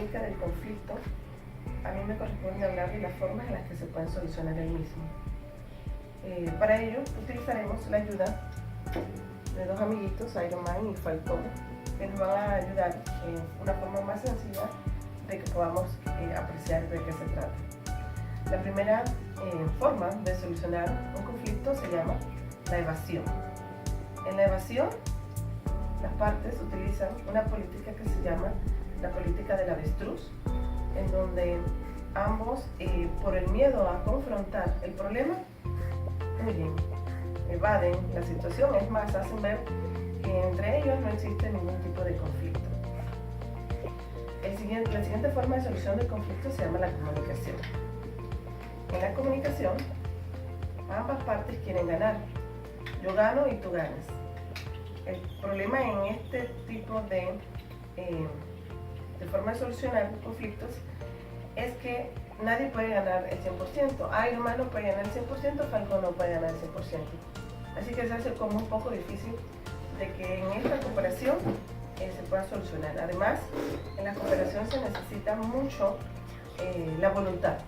dinámica del conflicto, a mí me corresponde hablar de las formas en las que se pueden solucionar el mismo. Para ello utilizaremos la ayuda de dos amiguitos, Iron Man y Falcón, que nos van a ayudar en una forma más sencilla de que podamos apreciar de qué se trata. La primera forma de solucionar un conflicto se llama la evasión. En la evasión, las partes utilizan una política que se llama la política del avestruz, en donde ambos, por el miedo a confrontar el problema, huyen, evaden la situación, es más, hacen ver que entre ellos no existe ningún tipo de conflicto. La siguiente forma de solución del conflicto se llama la comunicación. En la comunicación, ambas partes quieren ganar. Yo gano y tú ganas. El problema en este tipo de forma de solucionar conflictos es que nadie puede ganar el 100%. Iron Man no puede ganar el 100%, Falcón no puede ganar el 100%. Así que se hace como un poco difícil de que en esta cooperación se pueda solucionar. Además, en la cooperación se necesita mucho la voluntad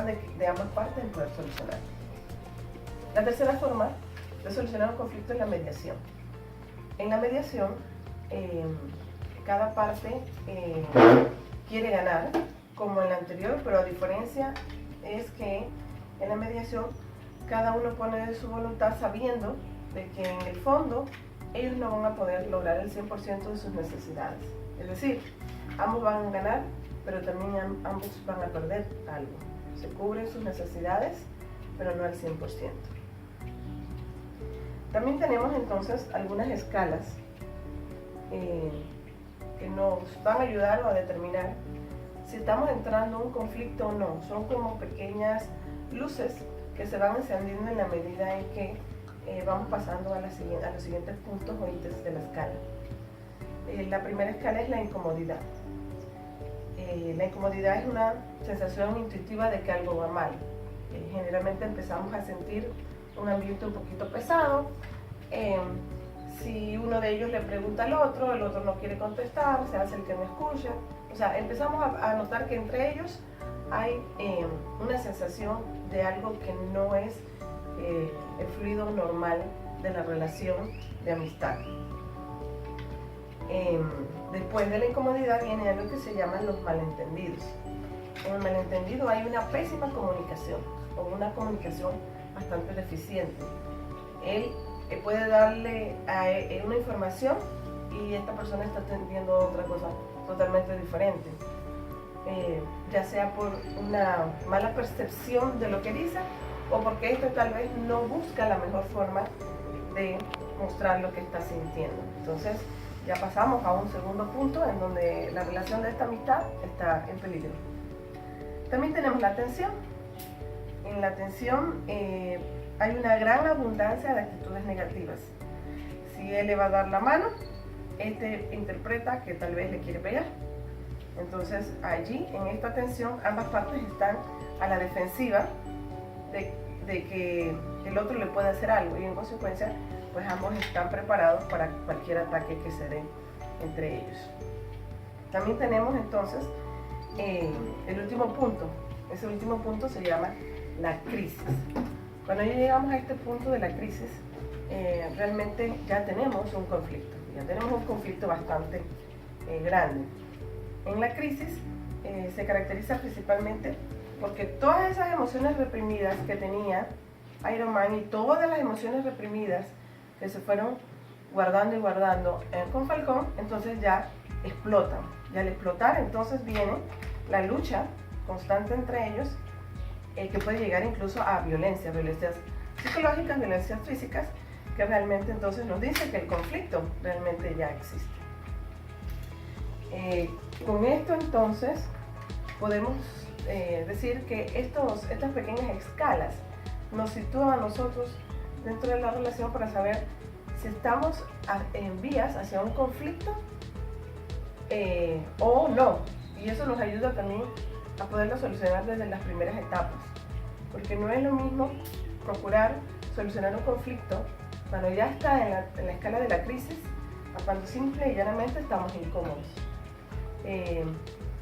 de ambas partes en poder solucionar. La tercera forma de solucionar un conflicto es la mediación. En la mediación, cada parte quiere ganar, como en la anterior, pero a diferencia es que en la mediación cada uno pone de su voluntad sabiendo de que en el fondo ellos no van a poder lograr el 100% de sus necesidades. Es decir, ambos van a ganar, pero también ambos van a perder algo. Se cubren sus necesidades, pero no al 100%. También tenemos entonces algunas escalas que nos van a ayudar a determinar si estamos entrando en un conflicto o no. Son como pequeñas luces que se van encendiendo en la medida en que vamos pasando a los siguientes puntos o ítems de la escala. La primera escala es la incomodidad. La incomodidad es una sensación intuitiva de que algo va mal. Generalmente empezamos a sentir un ambiente un poquito pesado. Si uno de ellos le pregunta al otro, el otro no quiere contestar, se hace el que no escucha. O sea, empezamos a notar que entre ellos hay una sensación de algo que no es el fluido normal de la relación de amistad. Después de la incomodidad viene algo que se llaman los malentendidos. En el malentendido hay una pésima comunicación o una comunicación bastante deficiente. Él puede darle una información y esta persona está entendiendo otra cosa totalmente diferente, ya sea por una mala percepción de lo que dice o porque este tal vez no busca la mejor forma de mostrar lo que está sintiendo. Entonces ya pasamos a un segundo punto en donde la relación de esta amistad está en peligro. También tenemos la tensión. En la tensión hay una gran abundancia de actitudes negativas. Si él le va a dar la mano, este interpreta que tal vez le quiere pegar. Entonces allí, en esta tensión, ambas partes están a la defensiva de que el otro le puede hacer algo y en consecuencia, pues ambos están preparados para cualquier ataque que se dé entre ellos. También tenemos entonces el último punto. Ese último punto se llama la crisis. Cuando ya llegamos a este punto de la crisis, realmente ya tenemos un conflicto bastante grande. En la crisis se caracteriza principalmente porque todas esas emociones reprimidas que tenía Iron Man y todas las emociones reprimidas que se fueron guardando y guardando con Falcón, entonces ya explotan. Y al explotar entonces viene la lucha constante entre ellos, que puede llegar incluso a violencias psicológicas, violencias físicas, que realmente entonces nos dice que el conflicto realmente ya existe. Con esto entonces podemos decir que estas pequeñas escalas nos sitúan a nosotros dentro de la relación para saber si estamos en vías hacia un conflicto o no. Y eso nos ayuda también a poderlo solucionar desde las primeras etapas. Porque no es lo mismo procurar solucionar un conflicto cuando ya está en la escala de la crisis a cuando simple y llanamente estamos incómodos.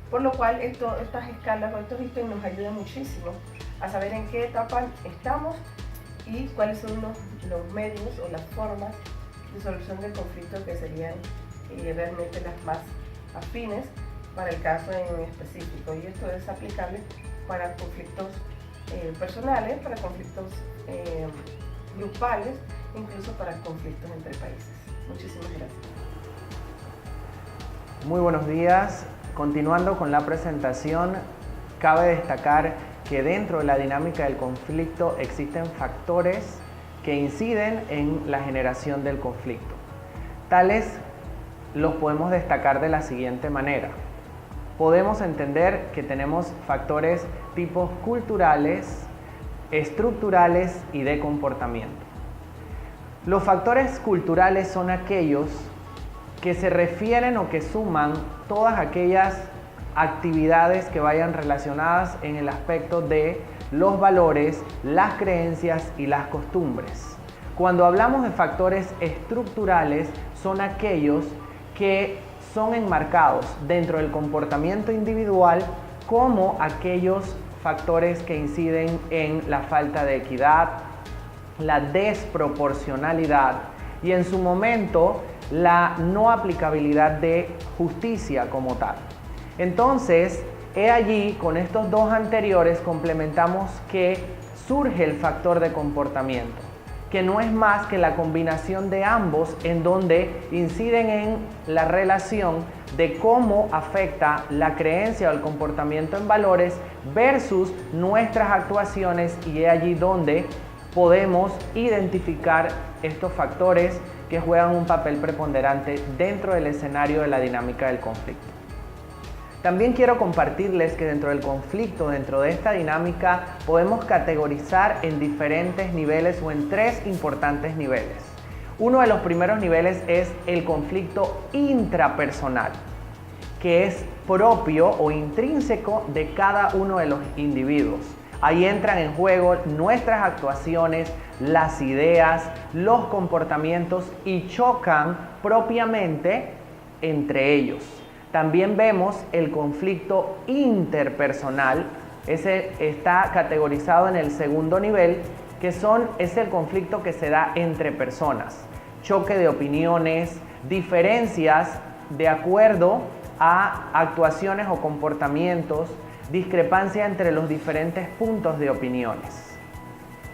Por lo cual estas escalas o estos ítems nos ayudan muchísimo a saber en qué etapa estamos y cuáles son los medios o las formas de solución del conflicto que serían realmente las más afines para el caso en específico. Y esto es aplicable para conflictos personales, para conflictos grupales, incluso para conflictos entre países. Muchísimas gracias. Muy buenos días. Continuando con la presentación, cabe destacar que dentro de la dinámica del conflicto existen factores que inciden en la generación del conflicto. Tales los podemos destacar de la siguiente manera. Podemos entender que tenemos factores tipos culturales, estructurales y de comportamiento. Los factores culturales son aquellos que se refieren o que suman todas aquellas actividades que vayan relacionadas en el aspecto de los valores, las creencias y las costumbres. Cuando hablamos de factores estructurales, son aquellos que son enmarcados dentro del comportamiento individual como aquellos factores que inciden en la falta de equidad, la desproporcionalidad y en su momento la no aplicabilidad de justicia como tal. Entonces, he allí, con estos dos anteriores, complementamos que surge el factor de comportamiento, que no es más que la combinación de ambos en donde inciden en la relación de cómo afecta la creencia o el comportamiento en valores versus nuestras actuaciones, y es allí donde podemos identificar estos factores que juegan un papel preponderante dentro del escenario de la dinámica del conflicto. También quiero compartirles que dentro del conflicto, dentro de esta dinámica, podemos categorizar en diferentes niveles o en tres importantes niveles. Uno de los primeros niveles es el conflicto intrapersonal, que es propio o intrínseco de cada uno de los individuos. Ahí entran en juego nuestras actuaciones, las ideas, los comportamientos y chocan propiamente entre ellos. También vemos el conflicto interpersonal, ese está categorizado en el segundo nivel, que es el conflicto que se da entre personas. Choque de opiniones, diferencias de acuerdo a actuaciones o comportamientos, discrepancia entre los diferentes puntos de opiniones,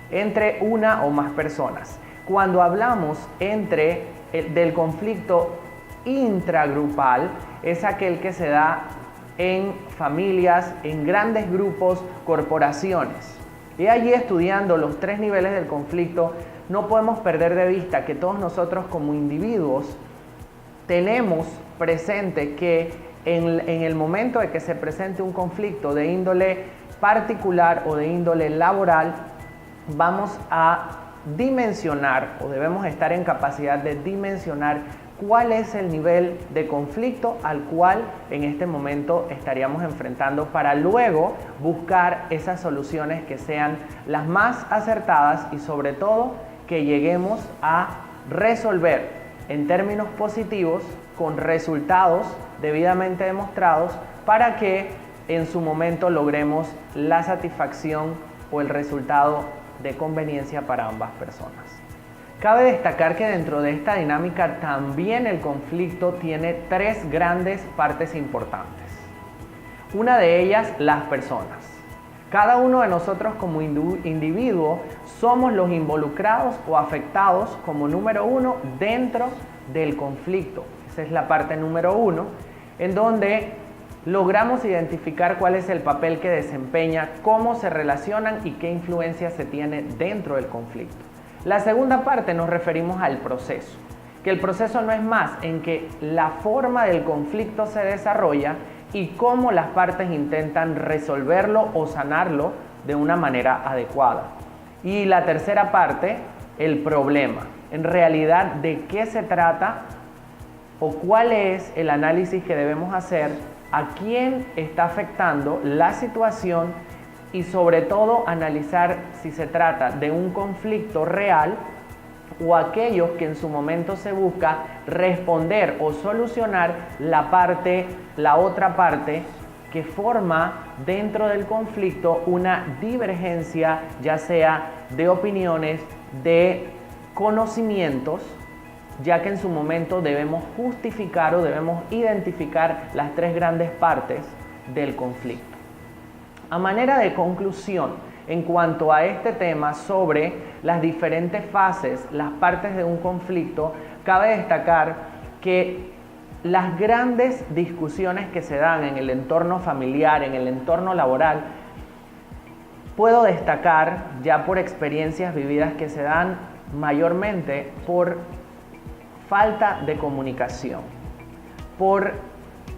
entre una o más personas. Cuando hablamos del conflicto intragrupal, es aquel que se da en familias, en grandes grupos, corporaciones. Y allí, estudiando los tres niveles del conflicto, no podemos perder de vista que todos nosotros como individuos tenemos presente que en el momento de que se presente un conflicto de índole particular o de índole laboral, vamos a dimensionar o debemos estar en capacidad de dimensionar cuál es el nivel de conflicto al cual en este momento estaríamos enfrentando para luego buscar esas soluciones que sean las más acertadas y sobre todo que lleguemos a resolver en términos positivos con resultados debidamente demostrados para que en su momento logremos la satisfacción o el resultado de conveniencia para ambas personas. Cabe destacar que dentro de esta dinámica también el conflicto tiene tres grandes partes importantes. Una de ellas, las personas. Cada uno de nosotros como individuo somos los involucrados o afectados como número uno dentro del conflicto. Esa es la parte número uno, en donde logramos identificar cuál es el papel que desempeña, cómo se relacionan y qué influencia se tiene dentro del conflicto. La segunda parte nos referimos al proceso, que el proceso no es más en que la forma del conflicto se desarrolla y cómo las partes intentan resolverlo o sanarlo de una manera adecuada. Y la tercera parte, el problema. En realidad, ¿de qué se trata o cuál es el análisis que debemos hacer? ¿A quién está afectando la situación? Y sobre todo analizar si se trata de un conflicto real o aquellos que en su momento se busca responder o solucionar la otra parte que forma dentro del conflicto una divergencia, ya sea de opiniones, de conocimientos, ya que en su momento debemos justificar o debemos identificar las tres grandes partes del conflicto. A manera de conclusión, en cuanto a este tema sobre las diferentes fases, las partes de un conflicto, cabe destacar que las grandes discusiones que se dan en el entorno familiar, en el entorno laboral, puedo destacar ya por experiencias vividas que se dan mayormente por falta de comunicación, por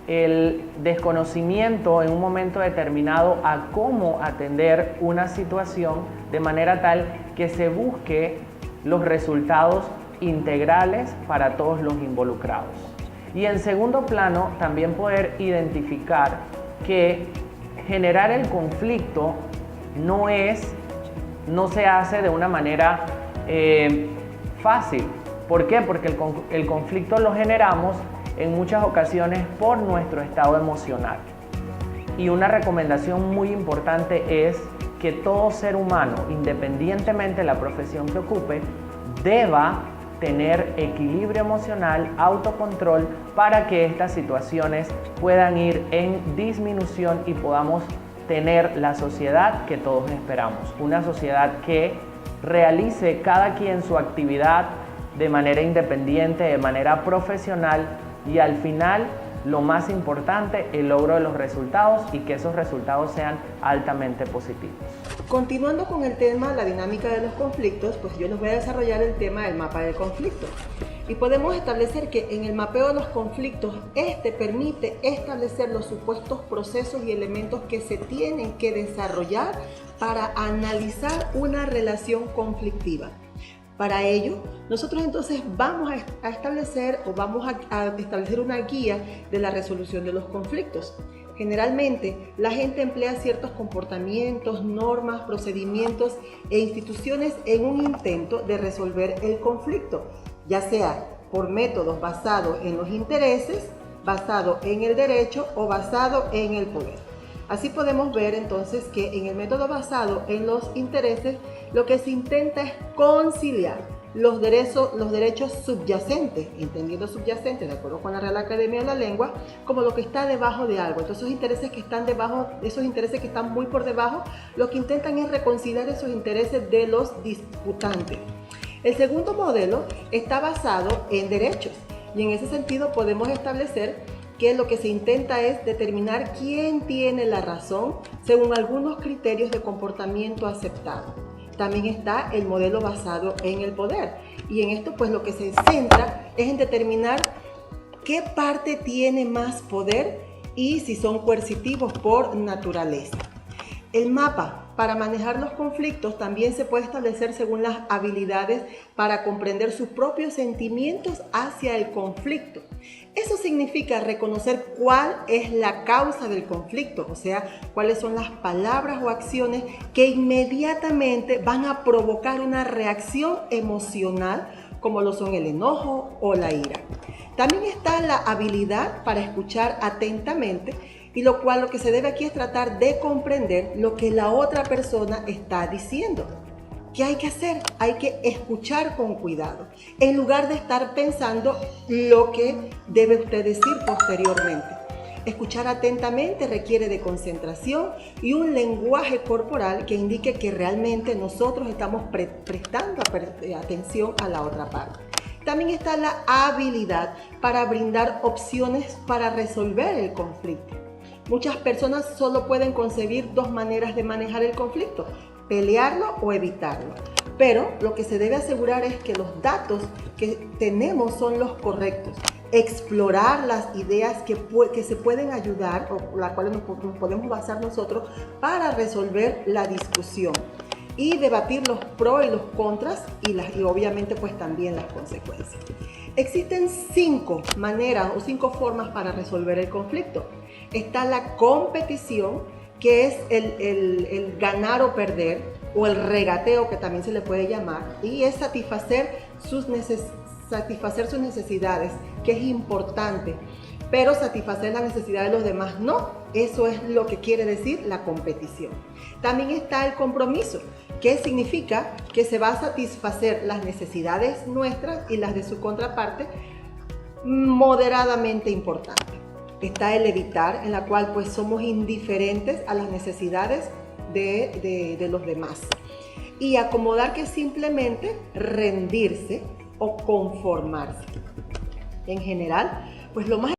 el desconocimiento en un momento determinado a cómo atender una situación de manera tal que se busque los resultados integrales para todos los involucrados. Y en segundo plano, también poder identificar que generar el conflicto no se hace de una manera fácil. ¿Por qué? Porque el conflicto lo generamos en muchas ocasiones por nuestro estado emocional. Y una recomendación muy importante es que todo ser humano, independientemente de la profesión que ocupe, deba tener equilibrio emocional, autocontrol, para que estas situaciones puedan ir en disminución y podamos tener la sociedad que todos esperamos. Una sociedad que realice cada quien su actividad de manera independiente, de manera profesional, y al final, lo más importante, el logro de los resultados y que esos resultados sean altamente positivos. Continuando con el tema, la dinámica de los conflictos, pues yo les voy a desarrollar el tema del mapa del conflicto. Y podemos establecer que en el mapeo de los conflictos, permite establecer los supuestos procesos y elementos que se tienen que desarrollar para analizar una relación conflictiva. Para ello, nosotros entonces vamos a establecer una guía de la resolución de los conflictos. Generalmente, la gente emplea ciertos comportamientos, normas, procedimientos e instituciones en un intento de resolver el conflicto, ya sea por métodos basados en los intereses, basado en el derecho o basado en el poder. Así podemos ver entonces que en el método basado en los intereses, lo que se intenta es conciliar los derechos subyacentes, entendiendo subyacentes de acuerdo con la Real Academia de la Lengua, como lo que está debajo de algo. Entonces esos intereses que están debajo, esos intereses que están muy por debajo, lo que intentan es reconciliar esos intereses de los disputantes. El segundo modelo está basado en derechos, y en ese sentido podemos establecer que lo que se intenta es determinar quién tiene la razón según algunos criterios de comportamiento aceptado. También está el modelo basado en el poder, y en esto pues lo que se centra es en determinar qué parte tiene más poder y si son coercitivos por naturaleza. El mapa para manejar los conflictos también se puede establecer según las habilidades para comprender sus propios sentimientos hacia el conflicto. Eso significa reconocer cuál es la causa del conflicto, o sea, cuáles son las palabras o acciones que inmediatamente van a provocar una reacción emocional, como lo son el enojo o la ira. También está la habilidad para escuchar atentamente, y lo que se debe aquí es tratar de comprender lo que la otra persona está diciendo. ¿Qué hay que hacer? Hay que escuchar con cuidado, en lugar de estar pensando lo que debe usted decir posteriormente. Escuchar atentamente requiere de concentración y un lenguaje corporal que indique que realmente nosotros estamos prestando atención a la otra parte. También está la habilidad para brindar opciones para resolver el conflicto. Muchas personas solo pueden concebir dos maneras de manejar el conflicto: pelearlo o evitarlo. Pero lo que se debe asegurar es que los datos que tenemos son los correctos. Explorar las ideas que se pueden ayudar o las cuales nos podemos basar nosotros para resolver la discusión. Y debatir los pros y los contras y obviamente pues también las consecuencias. Existen 5 maneras o 5 formas para resolver el conflicto. Está la competición, que es el ganar o perder, o el regateo, que también se le puede llamar, y es satisfacer sus necesidades que es importante, pero satisfacer las necesidades de los demás no. Eso es lo que quiere decir la competición. También está el compromiso, que significa que se va a satisfacer las necesidades nuestras y las de su contraparte moderadamente importantes. Está el evitar, en la cual pues somos indiferentes a las necesidades de los demás. Y acomodar, que es simplemente rendirse o conformarse. En general, pues lo más